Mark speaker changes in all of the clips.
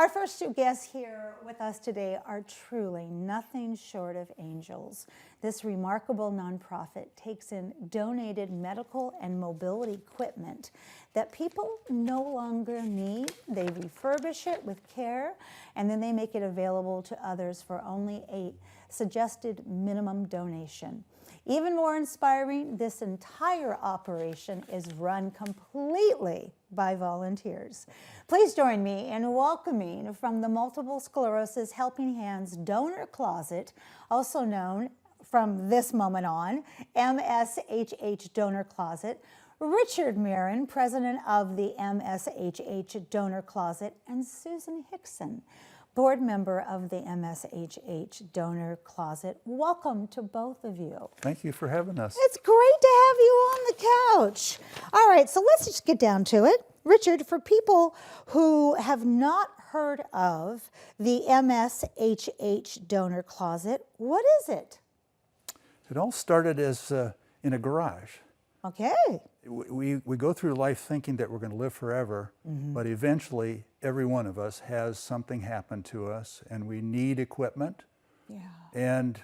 Speaker 1: Our first two guests here with us today are truly nothing short of angels. This remarkable nonprofit takes in donated medical and mobility equipment that people no longer need. They refurbish it with care, and then they make it available to others for only a suggested minimum donation. Even more inspiring, this entire operation is run completely by volunteers. Please join me in welcoming from the Multiple Sclerosis Helping Hands Donor Closet, also known from this moment on, MSHH Donor Closet, Richard Marin, president of the MSHH Donor Closet, and Susan Hickson, board member of the MSHH Donor Closet. Welcome to both of you.
Speaker 2: Thank you for having us.
Speaker 1: It's great to have you on the couch. All right, so let's just get down to it. Richard, for people who have not heard of the MSHH Donor Closet, what is it?
Speaker 2: It all started as in a garage.
Speaker 1: Okay.
Speaker 2: We go through life thinking that we're going to live forever, but eventually every one of us has something happen to us and we need equipment.
Speaker 1: Yeah.
Speaker 2: And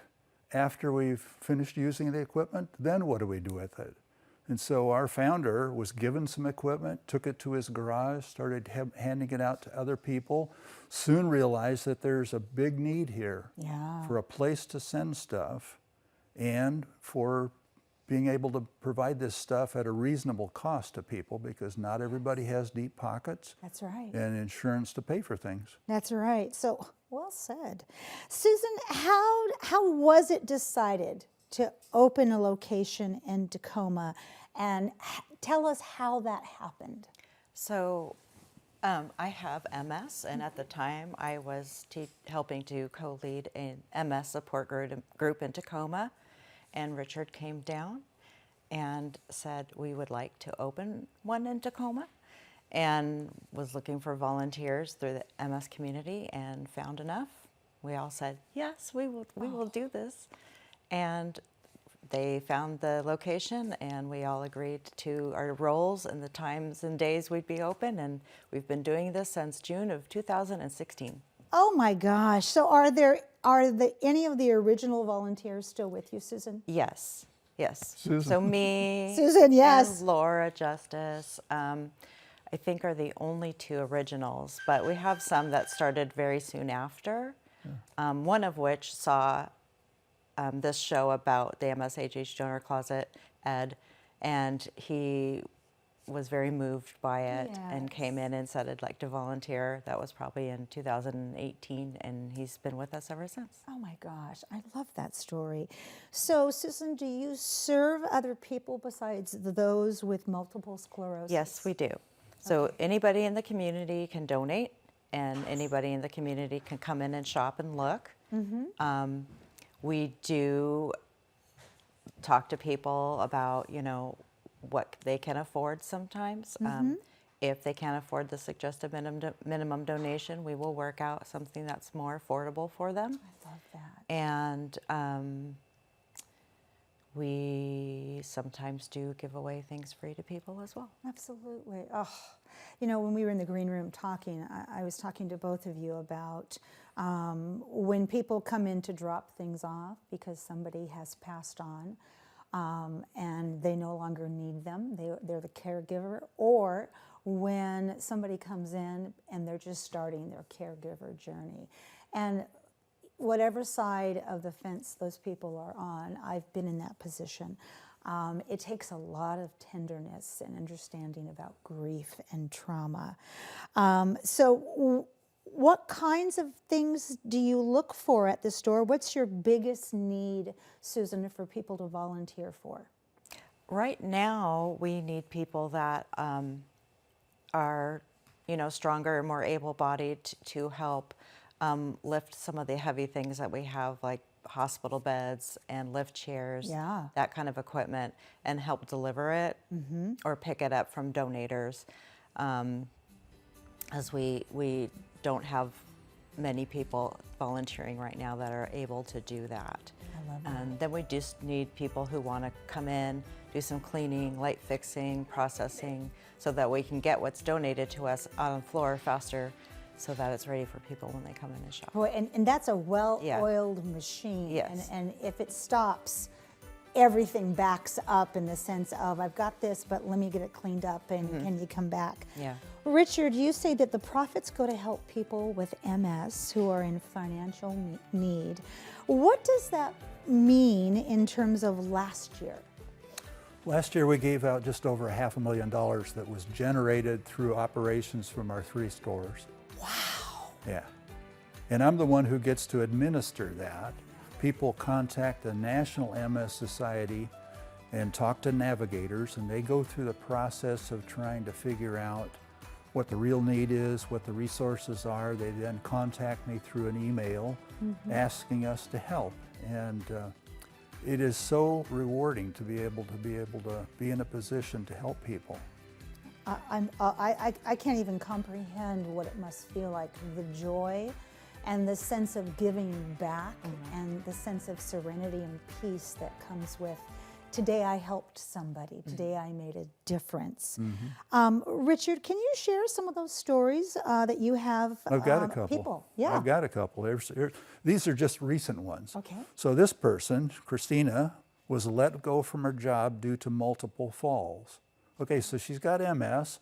Speaker 2: after we've finished using the equipment, then what do we do with it? And so our founder was given some equipment, took it to his garage, started handing it out to other people, soon realized that there's a big need here for a place to send stuff and for being able to provide this stuff at a reasonable cost to people, because not everybody has deep pockets.
Speaker 1: That's right.
Speaker 2: And insurance to pay for things.
Speaker 1: That's right. So, well said. Susan, how was it decided to open a location in Tacoma, and tell us how that happened?
Speaker 3: So I have MS, and at the time I was helping to co-lead an MS support group in Tacoma, and Richard came down and said we would like to open one in Tacoma, and was looking for volunteers through the MS community and found enough. We all said, yes, we will do this. And they found the location, and we all agreed to our roles and the times and days we'd be open, and we've been doing this since June of 2016.
Speaker 1: Oh my gosh. So are any of the original volunteers still with you, Susan?
Speaker 3: Yes, yes.
Speaker 2: Susan.
Speaker 3: So me,
Speaker 1: Susan, yes.
Speaker 3: and Laura Justice, I think are the only two originals, but we have some that started very soon after, one of which saw this show about the MSHH Donor Closet, Ed, and he was very moved by it and came in and said, I'd like to volunteer. That was probably in 2018, and he's been with us ever since.
Speaker 1: Oh my gosh, I love that story. So Susan, do you serve other people besides those with multiple sclerosis?
Speaker 3: Yes, we do. So anybody in the community can donate, and anybody in the community can come in and shop and look. We do talk to people about, what they can afford sometimes. If they can't afford the suggested minimum donation, we will work out something that's more affordable for them.
Speaker 1: I love that.
Speaker 3: And we sometimes do give away things free to people as well.
Speaker 1: Absolutely. Oh, when we were in the green room talking, I was talking to both of you about when people come in to drop things off because somebody has passed on, and they no longer need them, they're the caregiver, or when somebody comes in and they're just starting their caregiver journey. And whatever side of the fence those people are on, I've been in that position. It takes a lot of tenderness and understanding about grief and trauma. So what kinds of things do you look for at the store? What's your biggest need, Susan, for people to volunteer for?
Speaker 3: Right now, we need people that are, stronger and more able-bodied to help lift some of the heavy things that we have, like hospital beds and lift chairs, that kind of equipment, and help deliver it or pick it up from donators. As we don't have many people volunteering right now that are able to do that.
Speaker 1: I love that.
Speaker 3: And then we just need people who want to come in, do some cleaning, light fixing, processing, so that we can get what's donated to us on the floor faster so that it's ready for people when they come in and shop.
Speaker 1: Boy, and that's a well-oiled machine.
Speaker 3: Yes.
Speaker 1: And if it stops, everything backs up in the sense of, I've got this, but let me get it cleaned up, and can you come back?
Speaker 3: Yeah.
Speaker 1: Richard, you say that the profits go to help people with MS who are in financial need. What does that mean in terms of last year?
Speaker 2: Last year we gave out just over $500,000 that was generated through operations from our 3 stores.
Speaker 1: Wow.
Speaker 2: Yeah. And I'm the one who gets to administer that. People contact the National MS Society and talk to navigators, and they go through the process of trying to figure out what the real need is, what the resources are. They then contact me through an email asking us to help. And it is so rewarding to be able to be in a position to help people.
Speaker 1: I can't even comprehend what it must feel like, the joy and the sense of giving back and the sense of serenity and peace that comes with, today I helped somebody, today I made a difference. Richard, can you share some of those stories that you have?
Speaker 2: I've got a couple.
Speaker 1: People, yeah.
Speaker 2: I've got a couple. These are just recent ones.
Speaker 1: Okay.
Speaker 2: So this person, Christina, was let go from her job due to multiple falls. Okay, so she's got MS,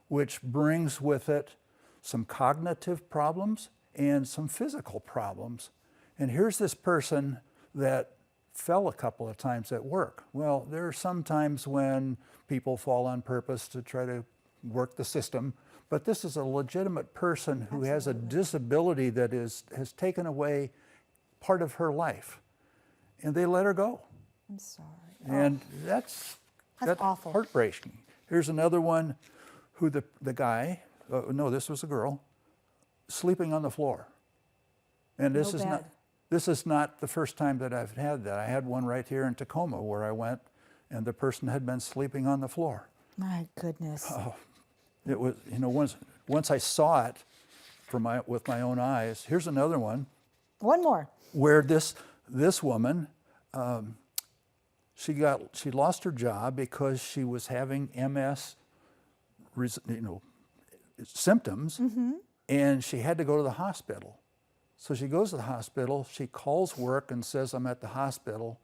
Speaker 2: which brings with it some cognitive problems and some physical problems. And here's this person that fell a couple of times at work. Well, there are some times when people fall on purpose to try to work the system, but this is a legitimate person who has a disability that has taken away part of her life, and they let her go.
Speaker 1: I'm sorry.
Speaker 2: And that's
Speaker 1: awful.
Speaker 2: heartbreaking. Here's another one who the guy, no, this was a girl, sleeping on the floor. And this is not the first time that I've had that. I had one right here in Tacoma where I went, and the person had been sleeping on the floor.
Speaker 1: My goodness.
Speaker 2: Oh, it was, you know, once I saw it with my own eyes. Here's another one.
Speaker 1: One more.
Speaker 2: Where this woman, she lost her job because she was having MS, symptoms, and she had to go to the hospital. So she goes to the hospital, she calls work and says, I'm at the hospital,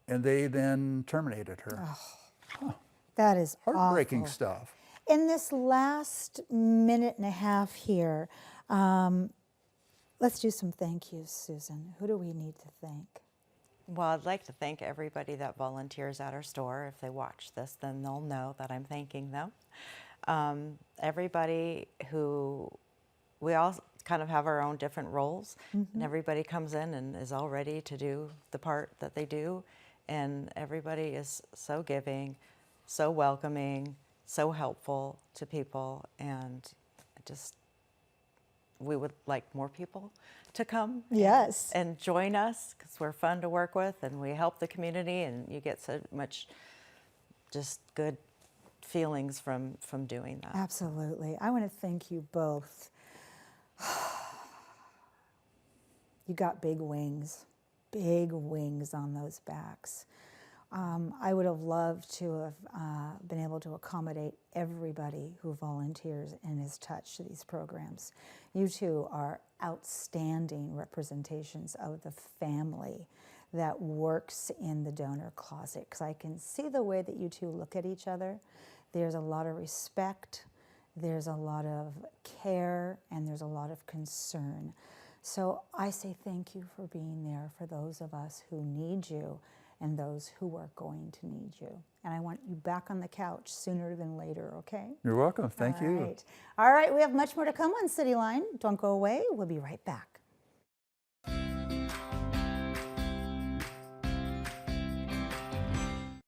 Speaker 2: and they then terminated her.
Speaker 1: That is
Speaker 2: Heartbreaking
Speaker 1: awful.
Speaker 2: stuff.
Speaker 1: In this last minute and a half here, let's do some thank yous, Susan. Who do we need to thank?
Speaker 3: Well, I'd like to thank everybody that volunteers at our store. If they watch this, then they'll know that I'm thanking them. Everybody who, we all kind of have our own different roles, and everybody comes in and is all ready to do the part that they do, and everybody is so giving, so welcoming, so helpful to people, and we would like more people to come and join us, because we're fun to work with and we help the community, and you get so much just good feelings from doing that.
Speaker 1: Absolutely. I want to thank you both. You got big wings on those backs. I would have loved to have been able to accommodate everybody who volunteers and is touched to these programs. You two are outstanding representations of the family that works in the donor closet, because I can see the way that you two look at each other. There's a lot of respect, there's a lot of care, and there's a lot of concern. So I say thank you for being there for those of us who need you and those who are going to need you. And I want you back on the couch sooner than later, okay?
Speaker 2: You're welcome. Thank you.
Speaker 1: All right, we have much more to come on Cityline. Don't go away. We'll be right back.